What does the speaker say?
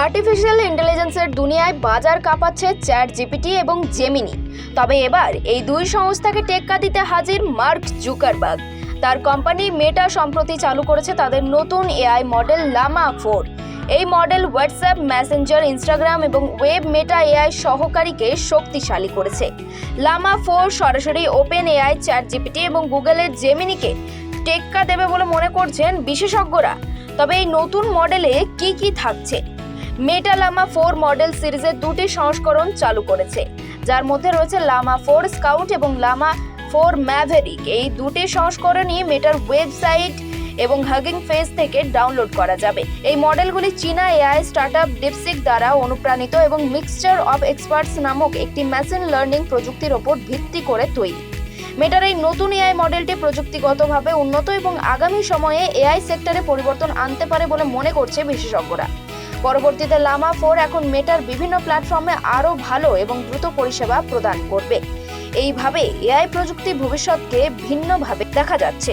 Artificial ইন্টেলিজেন্সের দুনিয়ায় বাজার কাঁপাচ্ছে চ্যাট জিপিটি এবং জেমিনি। তবে এবার এই দুই সংস্থাকে টেক্কা দিতে হাজির মার্ক জুকারবার্গ। তার কোম্পানি মেটা সম্প্রতি চালু করেছে তাদের নতুন এআই মডেল লামা 4। এই মডেল হোয়াটসঅ্যাপ, মেসেঞ্জার, ইনস্টাগ্রাম এবং ওয়েব মেটা এআই সহকারীকে শক্তিশালী করেছে। লামা 4 সরাসরি ওপেন এআই, চ্যাট জিপিটি এবং গুগলের জেমিনিকে টেক্কা দেবে বলে মনে করছেন বিশেষজ্ঞরা। তবে এই নতুন মডেলে কি থাকছে? মেটা লামা 4 মডেল সিরিজের দুটি সংস্করণ চালু করেছে, যার মধ্যে রয়েছে লামা 4 স্কাউট এবং লামা 4 ম্যাভেরিক। এই দুটি সংস্করণই মেটার ওয়েবসাইট এবং হাগিং ফেস থেকে ডাউনলোড করা যাবে। এই মডেলগুলি চীনা এআই স্টার্টআপ ডিপসিক দ্বারা অনুপ্রাণিত এবং মিক্সচার অফ এক্সপার্টস নামক একটি মেশিন লার্নিং প্রযুক্তির ওপর ভিত্তি করে তৈরি। মেটার এই নতুন এআই মডেলটি প্রযুক্তিগতভাবে উন্নত এবং আগামী সময়ে এআই সেক্টরে পরিবর্তন আনতে পারে বলে মনে করছে বিশেষজ্ঞরা। পরবর্তীতে লামা 4 এখন মেটার বিভিন্ন প্ল্যাটফর্মে আরও ভালো এবং দ্রুত পরিষেবা প্রদান করবে। এইভাবে এআই প্রযুক্তি ভবিষ্যৎকে ভিন্নভাবে দেখা যাচ্ছে।